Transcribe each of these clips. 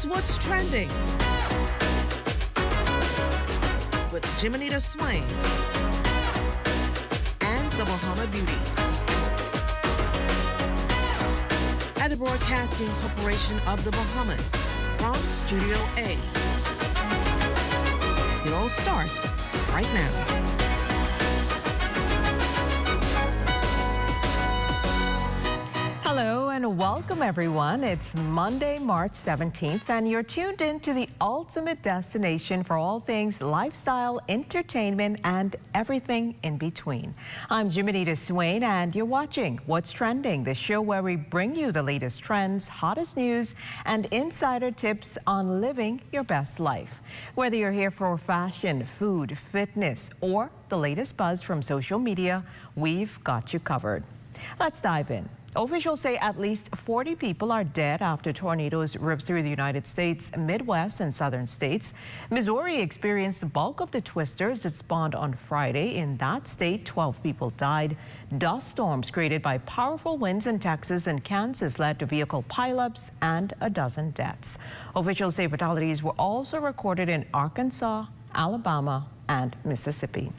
What's Trending with Jimenita Swain and the Bahama Beauty at the Broadcasting Corporation of the Bahamas from Studio A. It all starts right now. Hello and welcome everyone. It's Monday, March 17th and you're tuned in to the ultimate destination for all things lifestyle, entertainment and everything in between. I'm Jimenita Swain and you're watching What's Trending, the show where we bring you the latest trends, hottest news and insider tips on living your best life. Whether you're here for fashion, food, fitness or the latest buzz from social media, we've got you covered. Let's dive in. Officials say at least 40 people are dead after tornadoes ripped through the United States, Midwest and southern states. Missouri experienced the bulk of the twisters that spawned on Friday. In that state, 12 people died. Dust storms created by powerful winds in Texas and Kansas led to vehicle pileups and a dozen deaths. Officials say fatalities were also recorded in Arkansas, Alabama and Mississippi.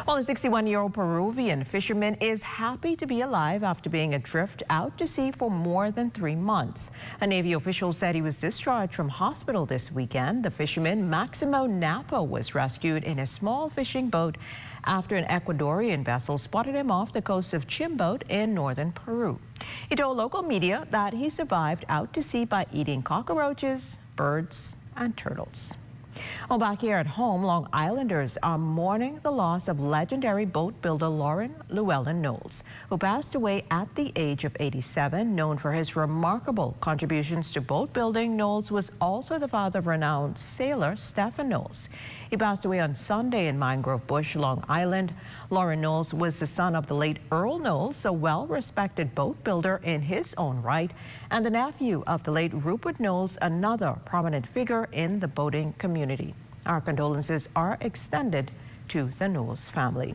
Well, a 61-year-old Peruvian fisherman is happy to be alive after being adrift out to sea for more than 3 months. A Navy official said he was discharged from hospital this weekend. The fisherman, Maximo Napo, was rescued in a small fishing boat after an Ecuadorian vessel spotted him off the coast of Chimbote in northern Peru. He told local media that he survived out to sea by eating cockroaches, birds, and turtles. Well, back here at home, Long Islanders are mourning the loss of legendary boat builder Lauren Llewellyn Knowles, who passed away at the age of 87. Known for his remarkable contributions to boat building, Knowles was also the father of renowned sailor Stephen Knowles. He passed away on Sunday in Mangrove Bush, Long Island. Lauren Knowles was the son of the late Earl Knowles, a well-respected boat builder in his own right, and the nephew of the late Rupert Knowles, another prominent figure in the boating community. Our condolences are extended to the Knowles family.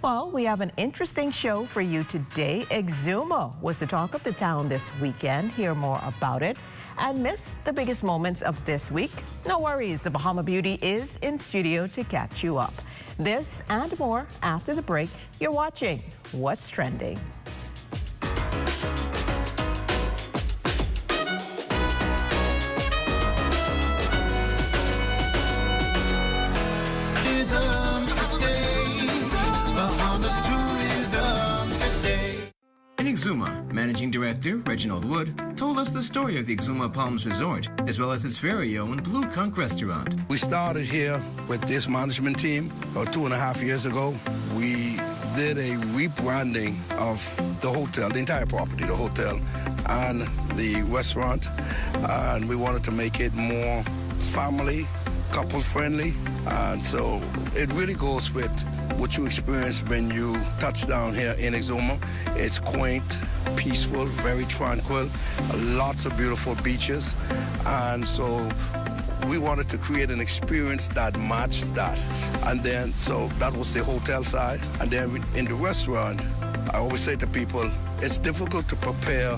Well, we have an interesting show for you today. Exuma was the talk of the town this weekend. Hear more about it. And miss the biggest moments of this week? No worries, the Bahama Beauty is in studio to catch you up. This and more after the break. You're watching What's Trending. In Exuma, Managing Director Reginald Wood told us the story of the Exuma Palms Resort, as well as its very own Blue Conch restaurant. We started here with this management team about 2.5 years ago. We did a rebranding of the hotel, the entire property, the hotel and the restaurant, and we wanted to make it more family, couple friendly, and so it really goes with what you experience when you touch down here in Exuma. It's quaint, peaceful, very tranquil, lots of beautiful beaches, and so we wanted to create an experience that matched that. And then, so that was the hotel side. And then in the restaurant, I always say to people, it's difficult to prepare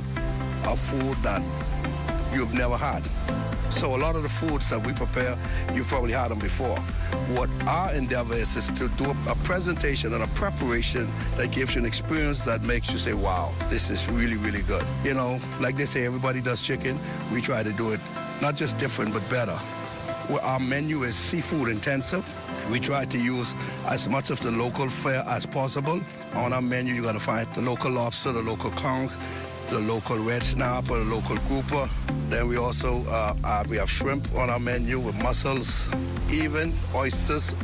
a food that you've never had. So a lot of the foods that we prepare, you've probably had them before. What our endeavor is to do a presentation and a preparation that gives you an experience that makes you say, wow, this is really, really good. You know, like they say, everybody does chicken. We try to do it not just different, but better. Our menu is seafood intensive. We try to use as much of the local fare as possible. On our menu, you got to find the local lobster, the local conch, the local red snapper, the local grouper. Then we also we have shrimp on our menu with mussels, even oysters,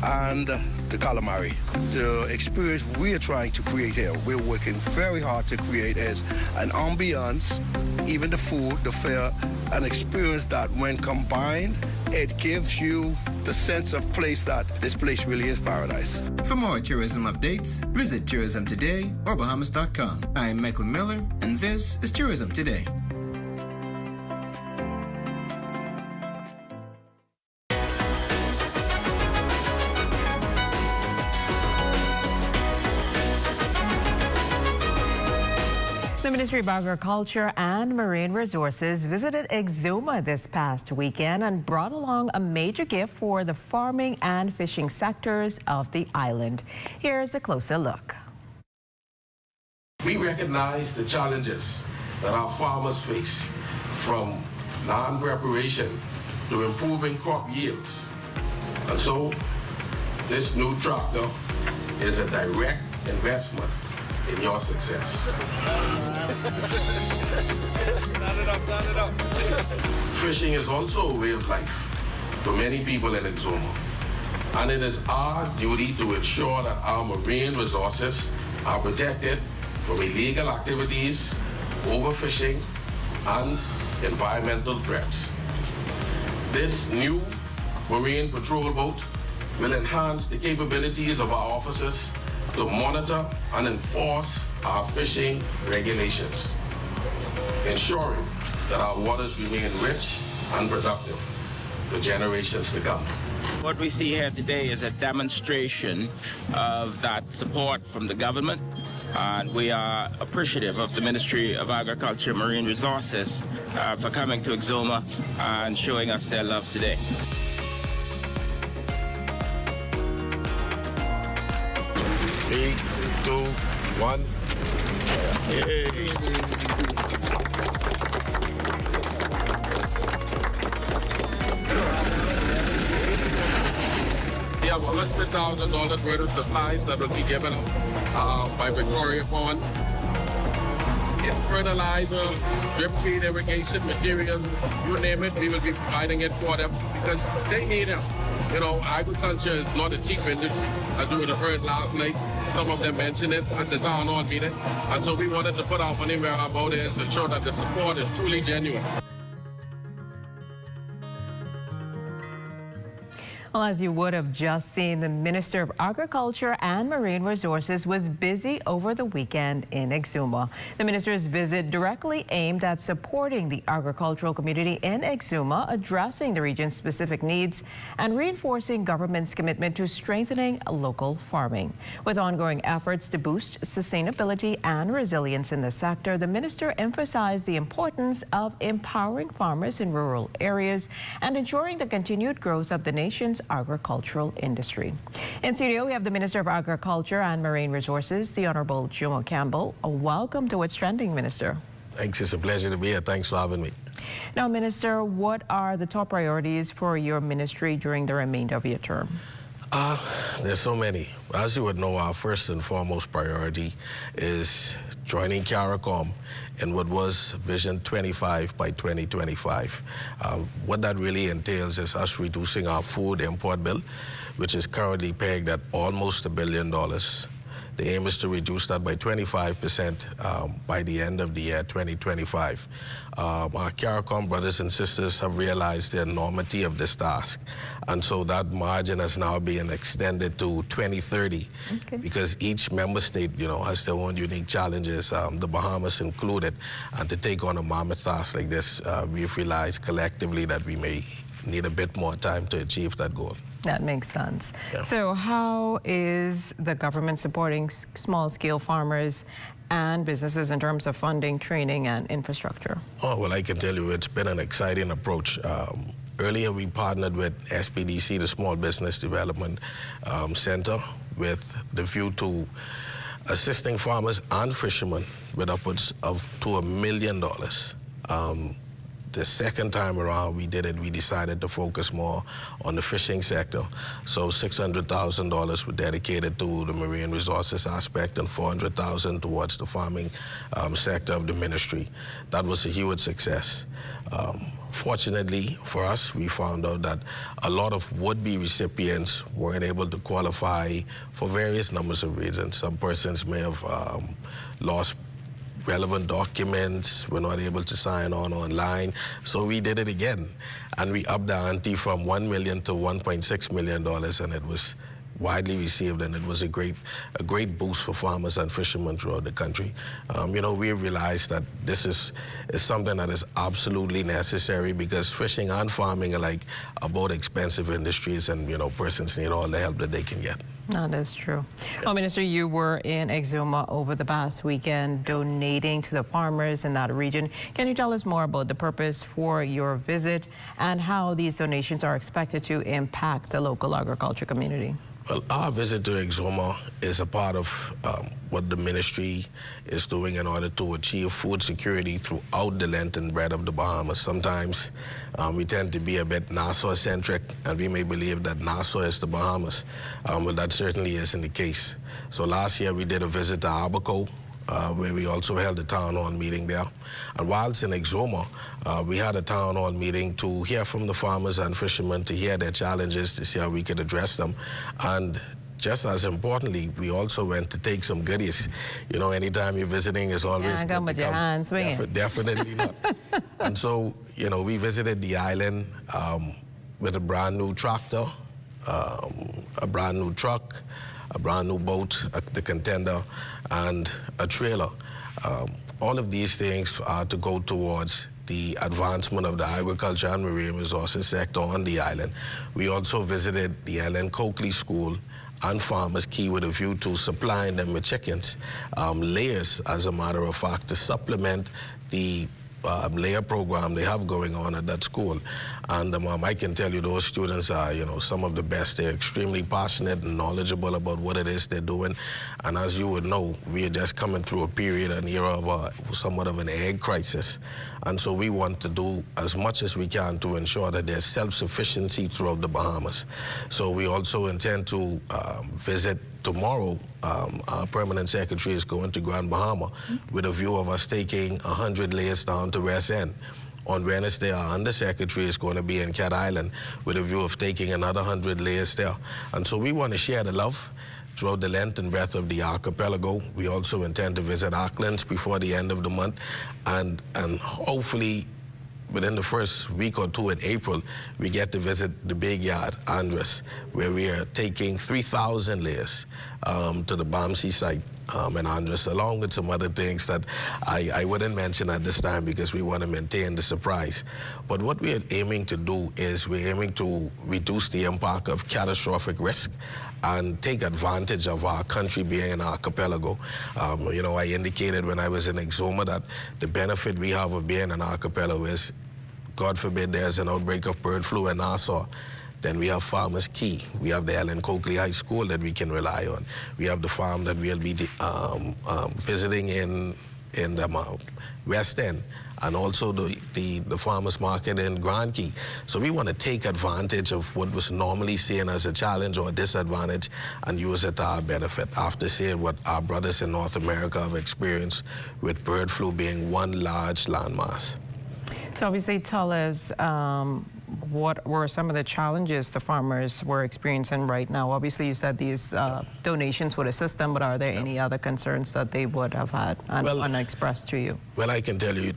and the calamari. The experience we are trying to create here, we're working very hard to create is an ambiance, even the food, the fare, an experience that when combined, it gives you the sense of place that this place really is paradise. For more tourism updates, visit Tourism Today or Bahamas.com. I'm Michael Miller, and this is Tourism Today. Ministry of Agriculture and Marine Resources visited Exuma this past weekend and brought along a major gift for the farming and fishing sectors of the island. Here's a closer look. We recognize the challenges that our farmers face, from land preparation to improving crop yields. And so this new tractor is a direct investment in your success. Fishing is also a way of life for many people in Exuma, and it is our duty to ensure that our marine resources are protected from illegal activities, overfishing, and environmental threats. This new marine patrol boat will enhance the capabilities of our officers to monitor and enforce our fishing regulations, ensuring that our waters remain rich and productive for generations to come. What we see here today is a demonstration of that support from the government, and we are appreciative of the Ministry of Agriculture and Marine Resources for coming to Exuma and showing us their love today. 3, 2, 1. We have $100,000 worth of supplies that will be given by Victoria Pond. It's fertilizer, drip feed irrigation material, you name it, we will be providing it for them because they need it. You know, agriculture is not a cheap industry, as you would have heard last night. Some of them mentioned it at the town hall meeting. And so we wanted to put our money where our mouth is and show that the support is truly genuine. Well, as you would have just seen, the Minister of Agriculture and Marine Resources was busy over the weekend in Exuma. The minister's visit directly aimed at supporting the agricultural community in Exuma, addressing the region's specific needs, and reinforcing government's commitment to strengthening local farming. With ongoing efforts to boost sustainability and resilience in the sector, the minister emphasized the importance of empowering farmers in rural areas and ensuring the continued growth of the nation's agricultural industry. In studio, we have the Minister of Agriculture and Marine Resources, the Honorable Jomo Campbell. Welcome to What's Trending, Minister. Thanks. It's a pleasure to be here. Thanks for having me. Now, Minister, what are the top priorities for your ministry during the remainder of your term? There's so many. As you would know, our first and foremost priority is joining CARICOM in what was Vision 25 by 2025. What that really entails is us reducing our food import bill, which is currently pegged at almost $1 billion. The aim is to reduce that by 25% by the end of the year 2025. Our CARICOM brothers and sisters have realized the enormity of this task, and so that margin has now been extended to 2030. Okay. Because each member state, you know, has their own unique challenges, the Bahamas included, and to take on a mammoth task like this, we've realized collectively that we may need a bit more time to achieve that goal. That makes sense. Yeah. So how is the government supporting small-scale farmers and businesses in terms of funding, training, and infrastructure? Oh, well, I can tell you it's been an exciting approach. Earlier, we partnered with SBDC, the Small Business Development Center, with the view to assisting farmers and fishermen with upwards of to $1 million. The second time around we did it, we decided to focus more on the fishing sector. So $600,000 were dedicated to the marine resources aspect and $400,000 towards the farming sector of the ministry. That was a huge success. Fortunately for us, we found out that a lot of would-be recipients weren't able to qualify for various numbers of reasons. Some persons may have lost relevant documents, were not able to sign on online. So we did it again. And we upped the ante from $1 million to $1.6 million, and it was widely received, and it was a great boost for farmers and fishermen throughout the country. You know, we realized that this is something that is absolutely necessary, because fishing and farming are both expensive industries, and you know, persons need all the help that they can get. No, that's true. Well, Minister, you were in Exuma over the past weekend donating to the farmers in that region. Can you tell us more about the purpose for your visit and how these donations are expected to impact the local agriculture community? Well, our visit to Exuma is a part of what the ministry is doing in order to achieve food security throughout the length and breadth of the Bahamas. Sometimes we tend to be a bit Nassau-centric, and we may believe that Nassau is the Bahamas. Well, that certainly isn't the case. So last year we did a visit to Abaco, where we also held a town hall meeting there. And whilst in Exuma, we had a town hall meeting to hear from the farmers and fishermen, to hear their challenges, to see how we could address them. And just as importantly, we also went to take some goodies. You know, anytime you're visiting, it's always come with your hands swinging. Definitely not. And so, you know, we visited the island with a brand new tractor, a brand new truck, a brand new boat, the Contender, and a trailer. All of these things are to go towards the advancement of the agriculture and marine resources sector on the island. We also visited the Ellen Coakley School and Farmers Key with a view to supplying them with chickens, layers, as a matter of fact, to supplement the layer program they have going on at that school. And I can tell you those students are, you know, some of the best. They're extremely passionate and knowledgeable about what it is they're doing. And as you would know, we are just coming through a period, an era of somewhat of an egg crisis. And so we want to do as much as we can to ensure that there's self-sufficiency throughout the Bahamas. So we also intend to visit tomorrow. Our permanent secretary is going to Grand Bahama with a view of us taking 100 layers down to West End. On Wednesday, our undersecretary is going to be in Cat Island with a view of taking another 100 layers there. And so we want to share the love throughout the length and breadth of the archipelago. We also intend to visit Auckland before the end of the month, and hopefully within the first week or two in April, we get to visit the big yard, Andres, where we are taking 3,000 layers to the BAMC site in Andres, along with some other things that I wouldn't mention at this time because we want to maintain the surprise. But what we are aiming to do is we're aiming to reduce the impact of catastrophic risk and take advantage of our country being an archipelago. You know, I indicated when I was in Exuma that the benefit we have of being an archipelago is, God forbid there's an outbreak of bird flu in Nassau, then we have Farmers Key. We have the Ellen Coakley High School that we can rely on. We have the farm that we'll be visiting in the West End, and also the farmers market in Grand Key. So we want to take advantage of what was normally seen as a challenge or a disadvantage and use it to our benefit, after seeing what our brothers in North America have experienced with bird flu being one large landmass. So obviously tell us what were some of the challenges the farmers were experiencing right now? Obviously you said these donations would assist them, but are there any other concerns that they would have had unexpressed to you? Well, I can tell you,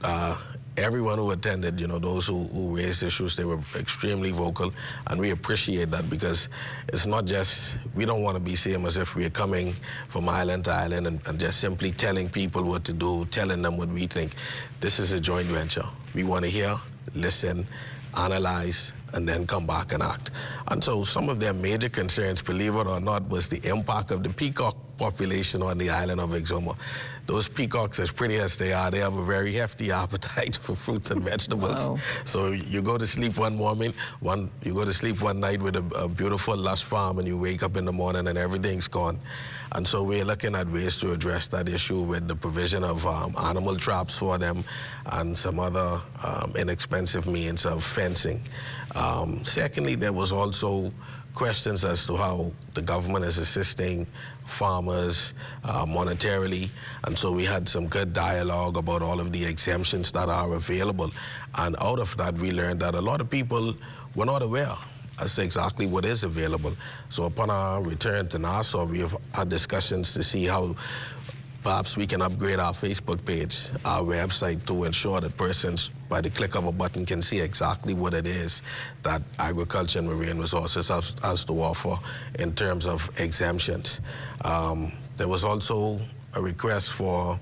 everyone who attended, you know, those who raised issues, they were extremely vocal, and we appreciate that, because it's not just, we don't want to be seen as if we're coming from island to island and just simply telling people what to do, telling them what we think. This is a joint venture. We want to hear, listen, analyze, and then come back and act. And so some of their major concerns, believe it or not, was the impact of the peacock population on the island of Exuma. Those peacocks, as pretty as they are, they have a very hefty appetite for fruits and vegetables. Wow. So you go to sleep one night with a beautiful lush farm, and you wake up in the morning and everything's gone. And so we're looking at ways to address that issue with the provision of animal traps for them and some other inexpensive means of fencing. Secondly, there was also questions as to how the government is assisting farmers monetarily, and so we had some good dialogue about all of the exemptions that are available. And out of that, we learned that a lot of people were not aware as to exactly what is available. So upon our return to Nassau, we have had discussions to see how perhaps we can upgrade our Facebook page, our website, to ensure that persons, by the click of a button, can see exactly what it is that Agriculture and Marine Resources has to offer in terms of exemptions. There was also a request for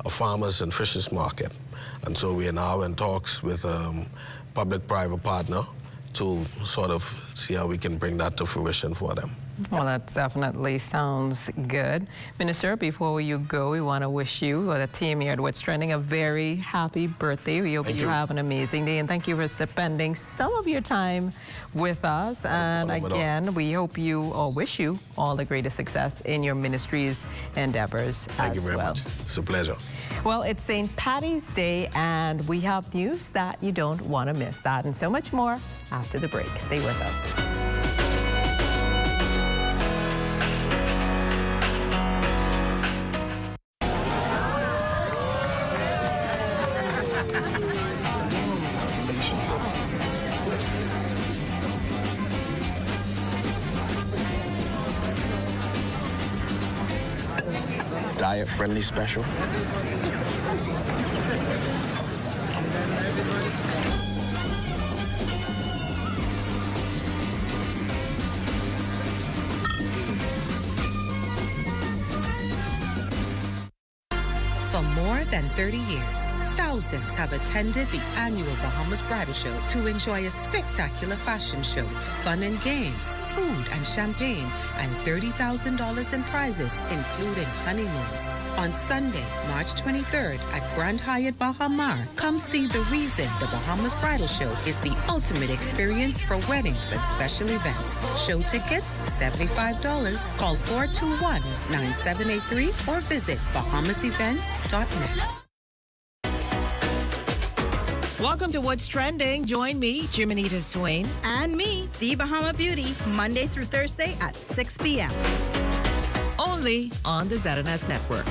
a farmers and fishers market. And so we are now in talks with public-private partner to sort of see how we can bring that to fruition for them. Well, that definitely sounds good. Minister, before you go, we want to wish you, or the team here at What's Trending, a very happy birthday. We hope you have an amazing day, and thank you for spending some of your time with us. And again, we hope you, or wish you, all the greatest success in your ministry's endeavors as well. Thank you very much. It's a pleasure. Well, it's St. Paddy's Day, and we have news that you don't want to miss. That and so much more after the break. Stay with us. Diet-friendly special. For more than 30 years, thousands have attended the annual Bahamas Bridal Show to enjoy a spectacular fashion show, fun and games, food and champagne, and $30,000 in prizes, including honeymoons. On Sunday, March 23rd at Grand Hyatt Baha Mar, come see the reason the Bahamas Bridal Show is the ultimate experience for weddings and special events. Show tickets, $75. Call 421-9783 or visit bahamasevents.net. Welcome to What's Trending. Join me, Jimenita Swain. And me, The Bahama Beauty, Monday through Thursday at 6 p.m. Only on the ZNS Network.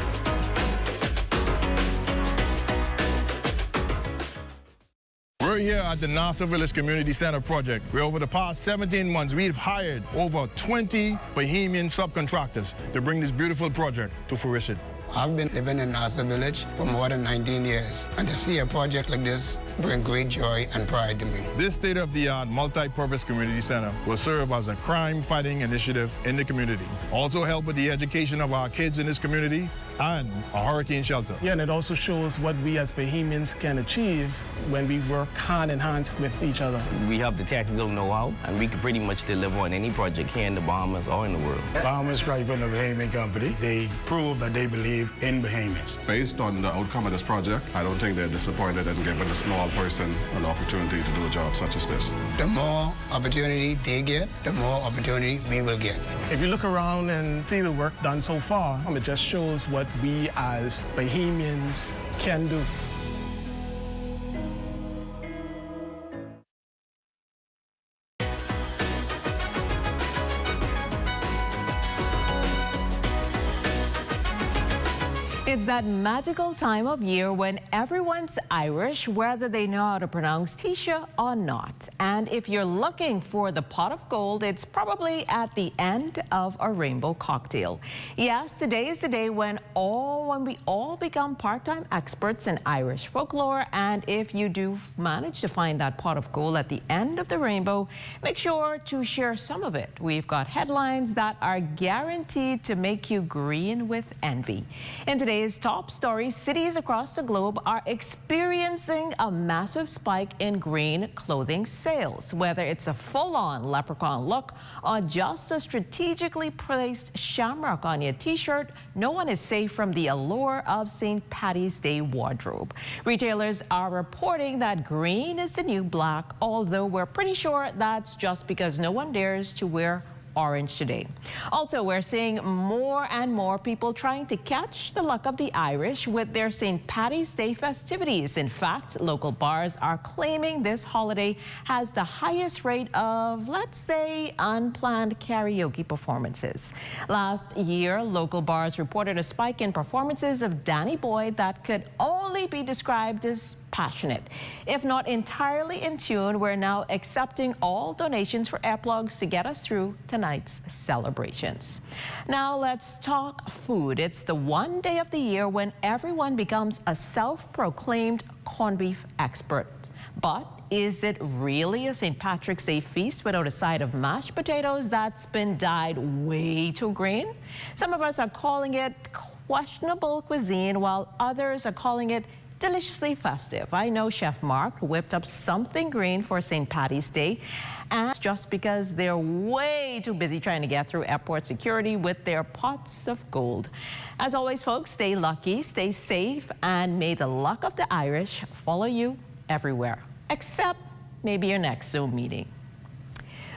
We're here at the Nassau Village Community Center project, where over the past 17 months, we've hired over 20 Bahamian subcontractors to bring this beautiful project to fruition. I've been living in Nassau Village for more than 19 years, and to see a project like this bring great joy and pride to me. This state-of-the-art multi-purpose community center will serve as a crime-fighting initiative in the community. Also help with the education of our kids in this community and a hurricane shelter. Yeah, and it also shows what we as Bahamians can achieve when we work hand in hand with each other. We have the technical know-how, and we can pretty much deliver on any project here in the Bahamas or in the world. Bahamas Stripe and the Bahamian Company, they prove that they believe in Bahamians. Based on the outcome of this project, I don't think they're disappointed in giving a small person an opportunity to do a job such as this. The more opportunity they get, the more opportunity we will get. If you look around and see the work done so far, it just shows what we as Bahamians can do. It's that magical time of year when everyone's Irish, whether they know how to pronounce Tisha or not. And if you're looking for the pot of gold, it's probably at the end of a rainbow cocktail. Yes, today is the day when we all become part-time experts in Irish folklore. And if you do manage to find that pot of gold at the end of the rainbow, make sure to share some of it. We've got headlines that are guaranteed to make you green with envy. In today's top stories, cities across the globe are experiencing a massive spike in green clothing sales. Whether it's a full-on leprechaun look or just a strategically placed shamrock on your t-shirt, no one is safe from the allure of St. Paddy's Day wardrobe. Retailers are reporting that green is the new black, although we're pretty sure that's just because no one dares to wear orange today. Also, we're seeing more and more people trying to catch the luck of the Irish with their St. Paddy's Day festivities. In fact, local bars are claiming this holiday has the highest rate of, let's say, unplanned karaoke performances. Last year, local bars reported a spike in performances of Danny Boy that could only be described as passionate. If not entirely in tune, we're now accepting all donations for earplugs to get us through tonight's celebrations. Now let's talk food. It's the one day of the year when everyone becomes a self-proclaimed corned beef expert. But is it really a St. Patrick's Day feast without a side of mashed potatoes that's been dyed way too green? Some of us are calling it questionable cuisine, while others are calling it deliciously festive. I know Chef Mark whipped up something green for St. Patty's Day, and just because they're way too busy trying to get through airport security with their pots of gold. As always, folks, stay lucky, stay safe, and may the luck of the Irish follow you everywhere, except maybe your next Zoom meeting.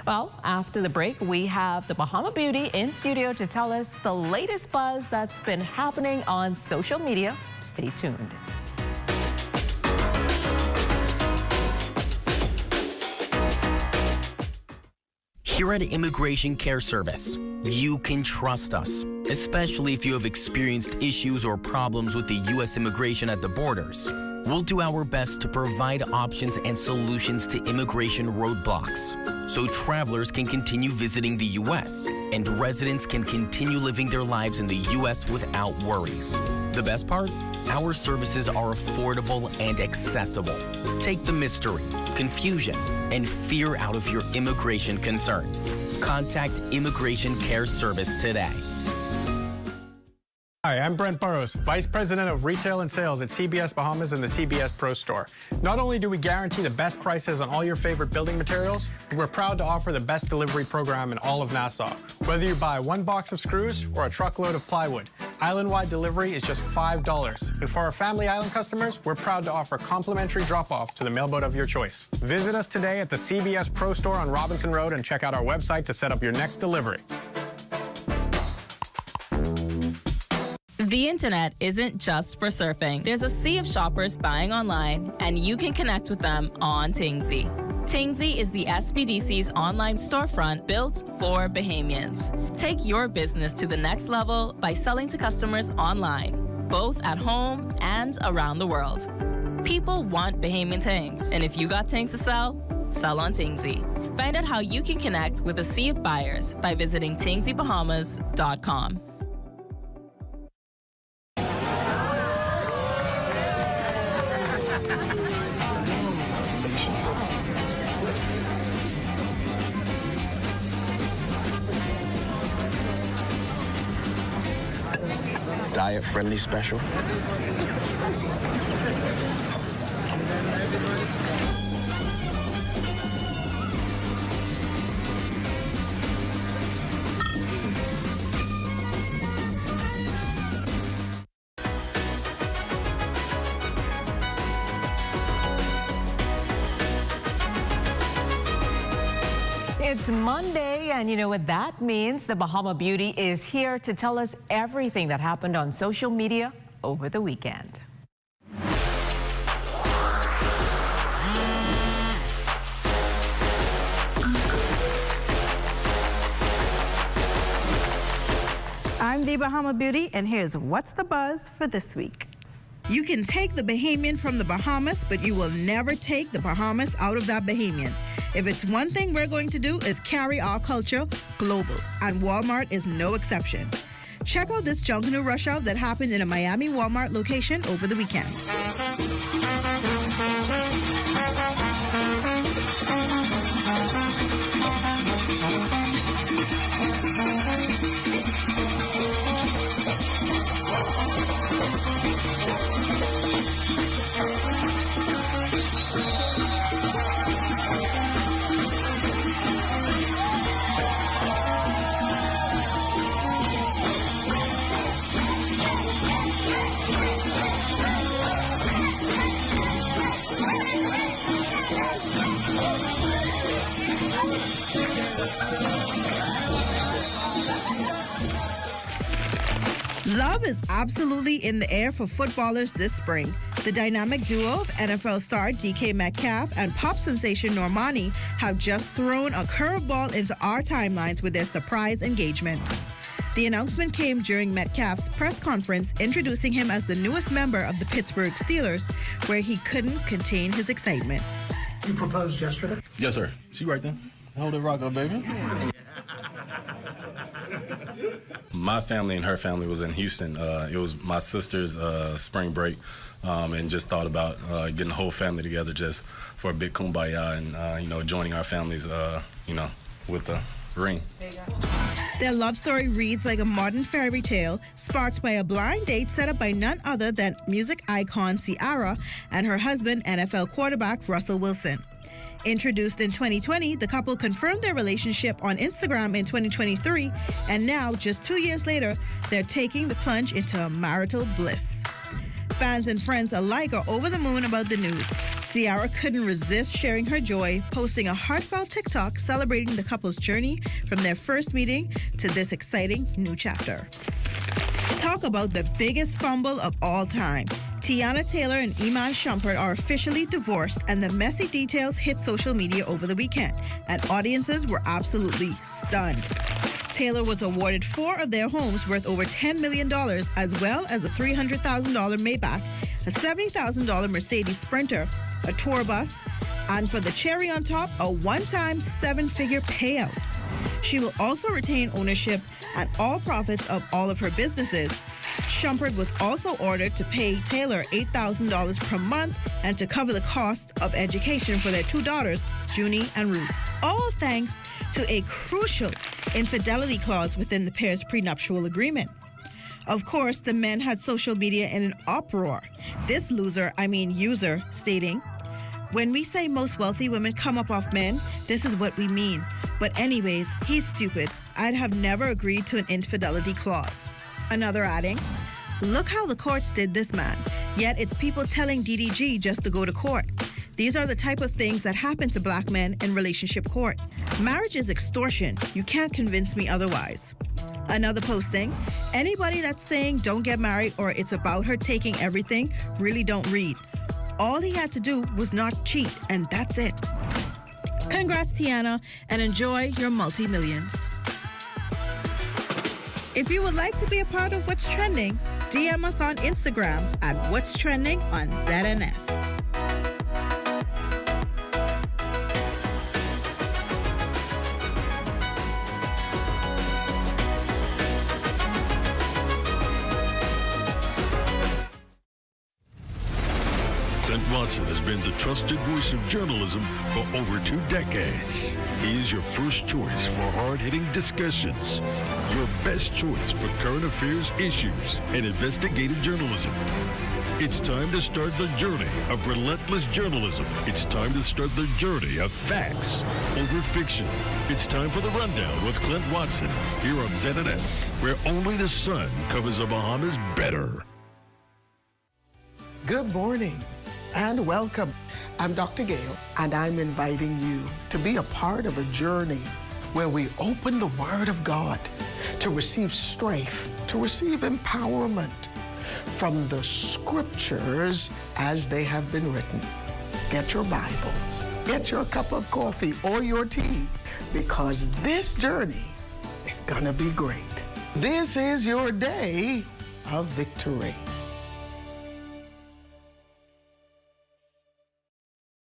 Well, after the break, we have the Bahama Beauty in studio to tell us the latest buzz that's been happening on social media. Stay tuned. Here at Immigration Care Service, you can trust us, especially if you have experienced issues or problems with the U.S. immigration at the borders. We'll do our best to provide options and solutions to immigration roadblocks, so travelers can continue visiting the U.S. and residents can continue living their lives in the U.S. without worries. The best part? Our services are affordable and accessible. Take the mystery, confusion, and fear out of your immigration concerns. Contact Immigration Care Service today. Hi, I'm Brent Burrows, Vice President of Retail and Sales at CBS Bahamas and the CBS Pro Store. Not only do we guarantee the best prices on all your favorite building materials, but we're proud to offer the best delivery program in all of Nassau. Whether you buy one box of screws or a truckload of plywood, island-wide delivery is just $5. And for our Family Island customers, we're proud to offer complimentary drop-off to the mailboat of your choice. Visit us today at the CBS Pro Store on Robinson Road and check out our website to set up your next delivery. The internet isn't just for surfing. There's a sea of shoppers buying online, and you can connect with them on Tingsy. Tingsy is the SBDC's online storefront built for Bahamians. Take your business to the next level by selling to customers online, both at home and around the world. People want Bahamian things, and if you got things to sell, sell on Tingsy. Find out how you can connect with a sea of buyers by visiting tingsybahamas.com. Diet-friendly special. It's Monday, and you know what that means. The Bahama Beauty is here to tell us everything that happened on social media over the weekend. I'm the Bahama Beauty, and here's what's the buzz for this week. You can take the Bahamian from the Bahamas, but you will never take the Bahamas out of that Bahamian. If it's one thing we're going to do is carry our culture global, and Walmart is no exception. Check out this Junkanoo rush out that happened in a Miami Walmart location over the weekend. Love is absolutely in the air for footballers this spring. The dynamic duo of NFL star DK Metcalf and pop sensation Normani have just thrown a curveball into our timelines with their surprise engagement. The announcement came during Metcalf's press conference introducing him as the newest member of the Pittsburgh Steelers, where he couldn't contain his excitement. You proposed yesterday? Yes, sir. She right there. Hold it, rock up, baby. My family and her family was in Houston. It was my sister's spring break, and just thought about getting the whole family together just for a big kumbaya and, joining our families, with the ring. Their love story reads like a modern fairy tale, sparked by a blind date set up by none other than music icon Ciara and her husband, NFL quarterback Russell Wilson. Introduced in 2020, the couple confirmed their relationship on Instagram in 2023, and now, just 2 years later, they're taking the plunge into marital bliss. Fans and friends alike are over the moon about the news. Ciara couldn't resist sharing her joy, posting a heartfelt TikTok celebrating the couple's journey from their first meeting to this exciting new chapter. Talk about the biggest fumble of all time. Teyana Taylor and Iman Shumpert are officially divorced, and the messy details hit social media over the weekend, and audiences were absolutely stunned. Taylor was awarded 4 of their homes worth over $10 million, as well as a $300,000 Maybach, a $70,000 Mercedes Sprinter, a tour bus, and for the cherry on top, a one-time 7-figure payout. She will also retain ownership and all profits of all of her businesses. Shumpert was also ordered to pay Taylor $8,000 per month and to cover the cost of education for their 2 daughters, Junie and Ruth. All thanks to a crucial infidelity clause within the pair's prenuptial agreement. Of course, the men had social media in an uproar. This user, stating, "When we say most wealthy women come up off men, this is what we mean. But anyways, he's stupid. I'd have never agreed to an infidelity clause." Another adding, "Look how the courts did this man. Yet it's people telling DDG just to go to court. These are the type of things that happen to black men in relationship court. Marriage is extortion. You can't convince me otherwise." Another posting, "Anybody that's saying don't get married or it's about her taking everything really don't read. All he had to do was not cheat, and that's it." Congrats, Teyana, and enjoy your multi-millions. If you would like to be a part of What's Trending, DM us on Instagram at What's Trending on ZNS. Clint Watson has been the trusted voice of journalism for over 2 decades. He is your first choice for hard-hitting discussions, your best choice for current affairs issues and investigative journalism. It's time to start the journey of relentless journalism. It's time to start the journey of facts over fiction. It's time for the Rundown with Clint Watson here on ZNS, where only the sun covers the Bahamas better. Good morning and welcome. I'm Dr. Gale, and I'm inviting you to be a part of a journey where we open the Word of God to receive strength, to receive empowerment from the Scriptures as they have been written. Get your Bibles, get your cup of coffee or your tea, because this journey is gonna be great. This is your day of victory.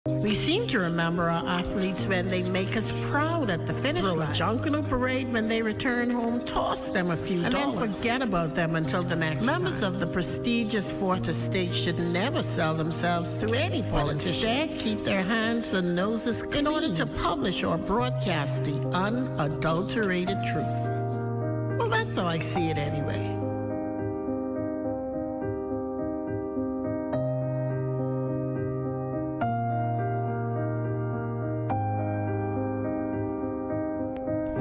We seem to remember our athletes when they make us proud at the finish line. Throw a jungle parade when they return home, toss them a few dollars, and then forget about them until the next Members time. Of the prestigious Fourth Estate should never sell themselves to any politician. Instead, keep their hands and noses clean in order to publish or broadcast the unadulterated truth. Well, that's how I see it anyway.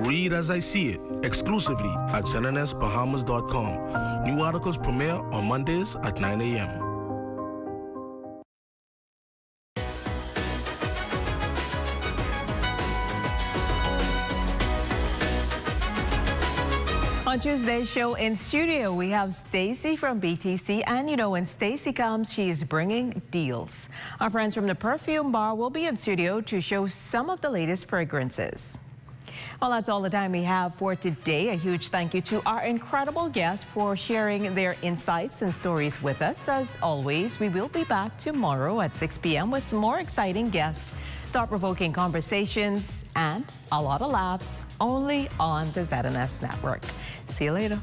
Read as I see it, exclusively at ZNSBahamas.com. New articles premiere on Mondays at 9 a.m. On Tuesday's show in studio, we have Stacy from BTC, and when Stacy comes, she is bringing deals. Our friends from the Perfume Bar will be in studio to show some of the latest fragrances. Well, that's all the time we have for today. A huge thank you to our incredible guests for sharing their insights and stories with us. As always, we will be back tomorrow at 6 p.m. with more exciting guests, thought-provoking conversations, and a lot of laughs only on the ZNS Network. See you later.